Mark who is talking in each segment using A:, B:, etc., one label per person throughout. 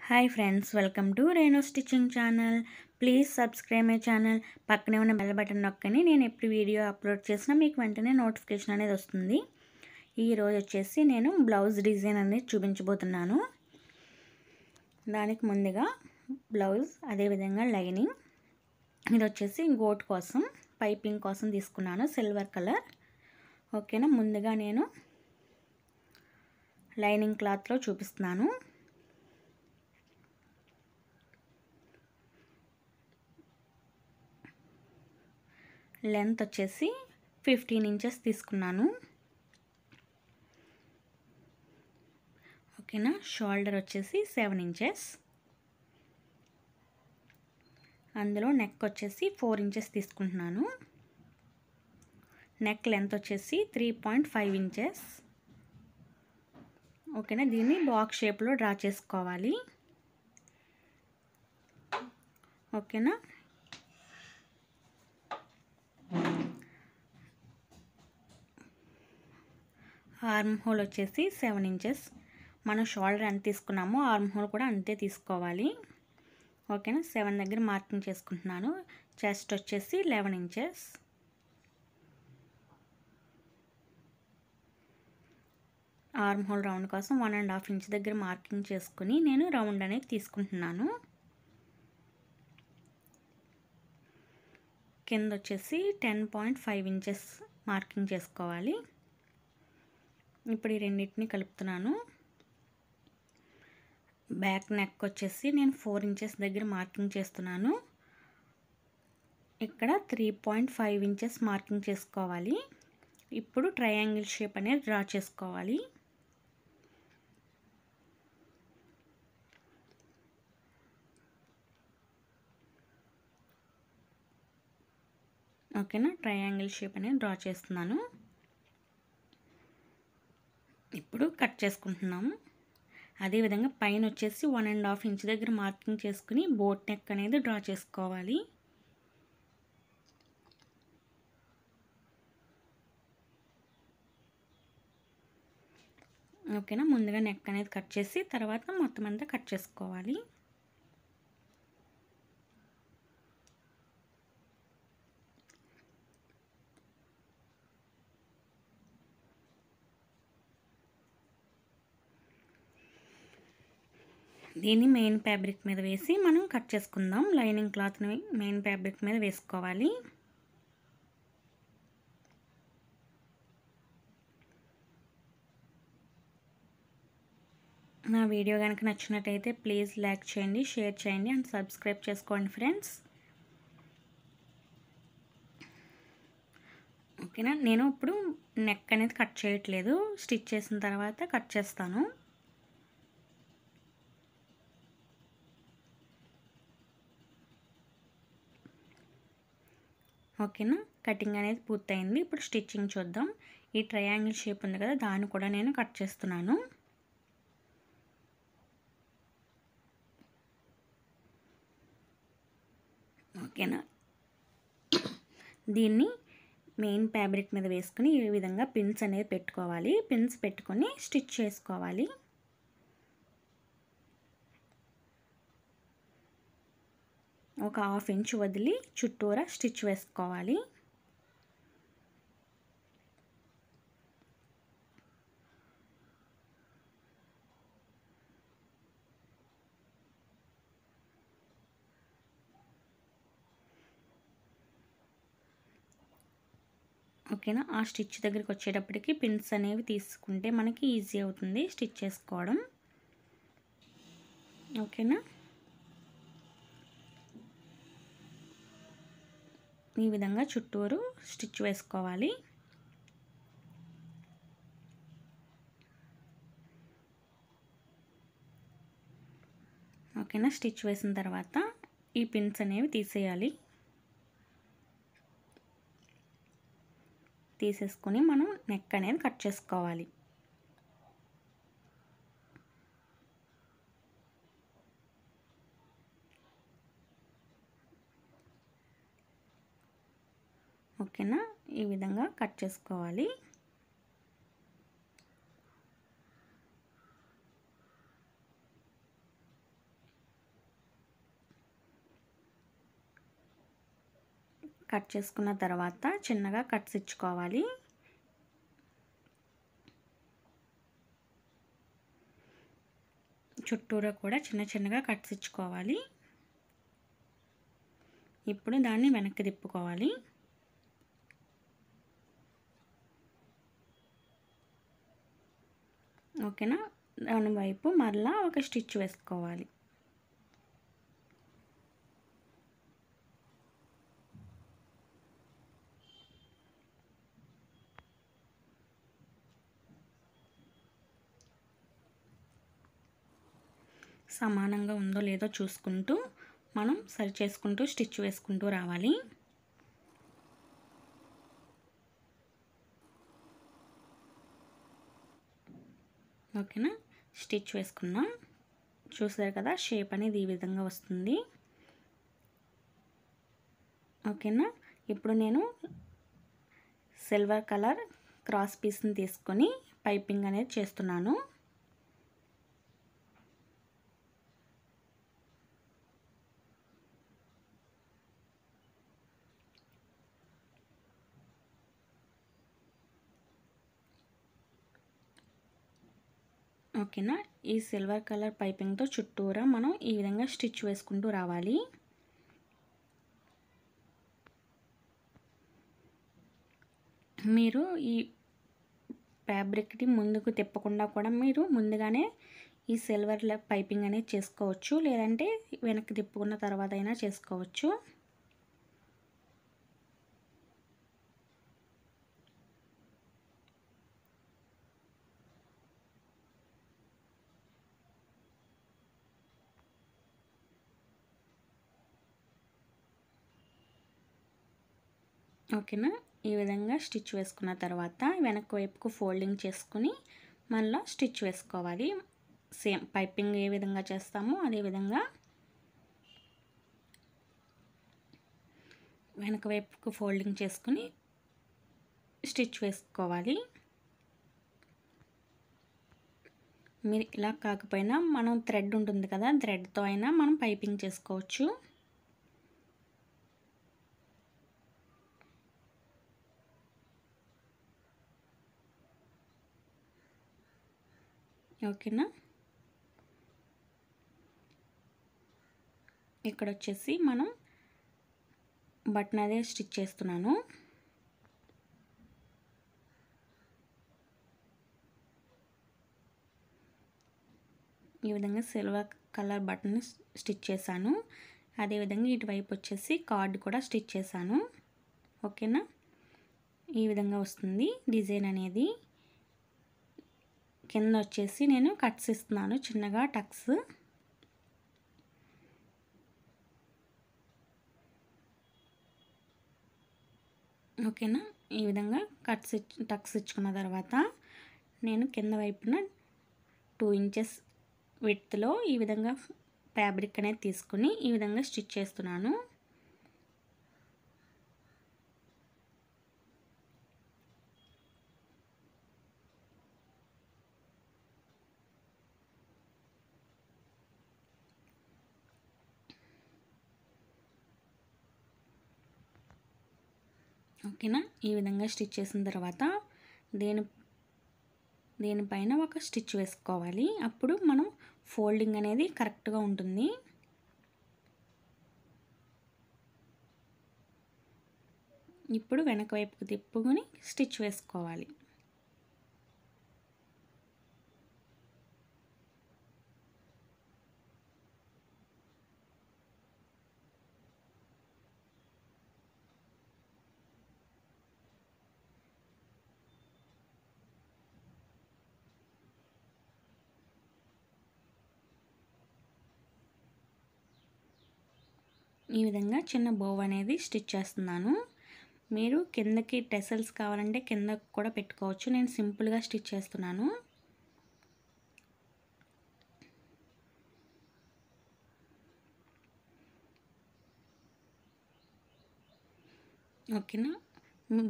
A: Hi friends, welcome to Renu stitching channel. Please subscribe my channel. పక్కనే ఉన్న bell button నొక్కని నేను ఎప్పుడు వీడియో అప్లోడ్ చేసినా మీకు వెంటనే నోటిఫికేషన్ అనేది వస్తుంది. ఈరోజు వచ్చేసి నేను బ్లౌజ్ డిజైన్ అనేది చూపించబోతున్నాను. దానికి ముందుగా బ్లౌజ్, అదేవిధంగా లైనింగ్. ఇది వచ్చేసి గోట్ కోసం, పైపింగ్ కోసం తీసుకున్నాను, సిల్వర్ కలర్. ఓకేనా. ముందుగా నేను లైనింగ్ క్లాత్లో చూపిస్తున్నాను. లెంత్ వచ్చేసి 15 ఇంచెస్ తీసుకున్నాను. ఓకేనా. షోల్డర్ వచ్చేసి 7 ఇంచెస్. అందులో నెక్ వచ్చేసి 4 ఇంచెస్ తీసుకుంటున్నాను. నెక్ లెంత్ వచ్చేసి 3.5 ఇంచెస్. ఓకేనా. దీన్ని బాక్స్ షేప్లో డ్రా చేసుకోవాలి. ఓకేనా. ఆర్మ్ హోల్ వచ్చేసి 7 ఇంచెస్. మనం షోల్డర్ ఎంత తీసుకున్నామో ఆర్మ్ హోల్ కూడా అంతే తీసుకోవాలి. ఓకేనా. 7 దగ్గర మార్కింగ్ చేసుకుంటున్నాను. చెస్ట్ వచ్చేసి 11 ఇంచెస్. ఆర్మ్ హోల్ రౌండ్ కోసం 1.5 ఇంచ్ దగ్గర మార్కింగ్ చేసుకుని నేను రౌండ్ అనేది తీసుకుంటున్నాను. కింద వచ్చేసి 10.5 ఇంచెస్ మార్కింగ్ చేసుకోవాలి. ఇప్పుడు ఈ రెండింటిని కలుపుతున్నాను. బ్యాక్ నెక్ వచ్చేసి నేను 4 ఇంచెస్ దగ్గర మార్కింగ్ చేస్తున్నాను. ఇక్కడ 3.5 ఇంచెస్ మార్కింగ్ చేసుకోవాలి. ఇప్పుడు ట్రయాంగిల్ షేప్ అనేది డ్రా చేసుకోవాలి. ఓకేనా. ట్రయాంగిల్ షేప్ అనేది డ్రా చేస్తున్నాను. ఇప్పుడు కట్ చేసుకుంటున్నాము. అదేవిధంగా పైన వచ్చేసి 1.5 ఇంచ్ దగ్గర మార్కింగ్ చేసుకుని బోట్ నెక్ అనేది డ్రా చేసుకోవాలి. ఓకేనా. ముందుగా నెక్ అనేది కట్ చేసి తర్వాత మొత్తం అంతా కట్ చేసుకోవాలి. దీన్ని మెయిన్ ఫ్యాబ్రిక్ మీద వేసి మనం కట్ చేసుకుందాం. లైనింగ్ క్లాత్ని మెయిన్ ఫ్యాబ్రిక్ మీద వేసుకోవాలి. నా వీడియో కనుక నచ్చినట్టయితే ప్లీజ్ లైక్ చేయండి, షేర్ చేయండి అండ్ సబ్స్క్రైబ్ చేసుకోండి ఫ్రెండ్స్. ఓకేనా. నేను ఇప్పుడు నెక్ అనేది కట్ చేయట్లేదు, స్టిచ్ చేసిన తర్వాత కట్ చేస్తాను. ఓకేనా. కటింగ్ అనేది పూర్తయింది. ఇప్పుడు స్టిచ్చింగ్ చూద్దాం. ఈ ట్రయాంగిల్ షేప్ ఉంది కదా, దాన్ని కూడా నేను కట్ చేస్తున్నాను. ఓకేనా. దీన్ని మెయిన్ ఫ్యాబ్రిక్ మీద వేసుకుని ఈ విధంగా పిన్స్ అనేది పెట్టుకోవాలి. పిన్స్ పెట్టుకొని స్టిచ్ చేసుకోవాలి. ఒక 1/2 ఇంచ్ వదిలి చుట్టూరా స్టిచ్ వేసుకోవాలి. ఓకేనా. ఆ స్టిచ్ దగ్గరికి వచ్చేటప్పటికి పిన్స్ అనేవి తీసుకుంటే మనకి ఈజీ అవుతుంది స్టిచ్ చేసుకోవడం. ఓకేనా. ఈ విధంగా చుట్టూరు స్టిచ్ వేసుకోవాలి. ఓకేనా. స్టిచ్ వేసిన తర్వాత ఈ పిన్స్ అనేవి తీసేయాలి. తీసేసుకొని మనం నెక్ అనేది కట్ చేసుకోవాలి. ఓకేనా. ఈ విధంగా కట్ చేసుకోవాలి. కట్ చేసుకున్న తర్వాత చిన్నగా కట్స్ ఇచ్చుకోవాలి. చుట్టూరా కూడా చిన్నగా కట్స్ ఇచ్చుకోవాలి. ఇప్పుడు దాన్ని వెనక్కి తిప్పుకోవాలి. ఓకేనా, దాని వైపు మరలా ఒక స్టిచ్ వేసుకోవాలి. సమానంగా ఉందో లేదో చూసుకుంటూ మనం సరి చేసుకుంటూ స్టిచ్ వేసుకుంటూ రావాలి. ఓకేనా, స్టిచ్ వేసుకున్నాం. చూసారు కదా, షేప్ అనేది ఈ విధంగా వస్తుంది. ఓకేనా, ఇప్పుడు నేను సిల్వర్ కలర్ క్రాస్ పీస్ని తీసుకొని పైపింగ్ అనేది చేస్తున్నాను. ఓకేనా, ఈ సిల్వర్ కలర్ పైపింగ్తో చుట్టూరా మనం ఈ విధంగా స్టిచ్ వేసుకుంటూ రావాలి. మీరు ఈ ఫ్యాబ్రిక్ని ముందుకు తిప్పకుండా కూడా మీరు ముందుగానే ఈ సిల్వర్ పైపింగ్ అనేది చేసుకోవచ్చు, లేదంటే వెనక్కి తిప్పుకున్న తర్వాత అయినా చేసుకోవచ్చు. ఓకేనా, ఈ విధంగా స్టిచ్ వేసుకున్న తర్వాత వెనక వైపుకు ఫోల్డింగ్ చేసుకుని మళ్ళీ స్టిచ్ వేసుకోవాలి. సేమ్ పైపింగ్ ఏ విధంగా చేస్తామో అదే విధంగా వెనక వైపుకు ఫోల్డింగ్ చేసుకుని స్టిచ్ వేసుకోవాలి. మీరు ఇలా కాకపోయినా మనం థ్రెడ్ ఉంటుంది కదా, థ్రెడ్తో అయినా మనం పైపింగ్ చేసుకోవచ్చు. ఓకేనా, ఇక్కడ వచ్చేసి మనం బటన్ అదే స్టిచ్ చేస్తున్నాను. ఈ విధంగా సిల్వర్ కలర్ బటన్ స్టిచ్ చేశాను. అదేవిధంగా ఇటువైపు వచ్చేసి కార్డ్ కూడా స్టిచ్ చేశాను. ఓకేనా, ఈ విధంగా వస్తుంది డిజైన్ అనేది. కింద వచ్చేసి నేను కట్స్ ఇస్తున్నాను, చిన్నగా టక్స్. ఓకేనా, ఈ విధంగా టక్స్ ఇచ్చుకున్న తర్వాత నేను కింద వైపున 2 ఇంచెస్ విడ్త్లో ఈ విధంగా ఫ్యాబ్రిక్ అనేది తీసుకుని ఈ విధంగా స్టిచ్ చేస్తున్నాను. ఓకేనా, ఈ విధంగా స్టిచ్ చేసిన తర్వాత దీనిపైన ఒక స్టిచ్ వేసుకోవాలి. అప్పుడు మనం ఫోల్డింగ్ అనేది కరెక్ట్గా ఉంటుంది. ఇప్పుడు వెనక వైపుకు తిప్పుకొని స్టిచ్ వేసుకోవాలి. ఈ విధంగా చిన్న బో అనేది స్టిచ్ చేస్తున్నాను. మీరు కిందకి టెసల్స్ కావాలంటే కింద కూడా పెట్టుకోవచ్చు. నేను సింపుల్గా స్టిచ్ చేస్తున్నాను. ఓకేనా,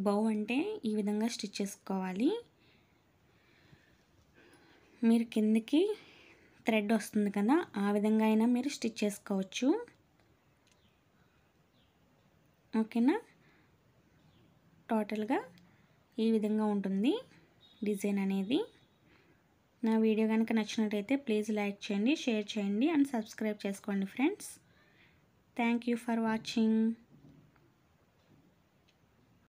A: బౌ అంటే ఈ విధంగా స్టిచ్ చేసుకోవాలి. మీరు కిందకి థ్రెడ్ వస్తుంది కదా, ఆ విధంగా అయినా మీరు స్టిచ్ చేసుకోవచ్చు. ఓకేనా, టోటల్గా ఈ విధంగా ఉంటుంది డిజైన్ అనేది. నా వీడియో కనుక నచ్చినట్లయితే ప్లీజ్ లైక్ చేయండి, షేర్ చేయండి అండ్ సబ్స్క్రైబ్ చేసుకోండి friends. Thank you for watching.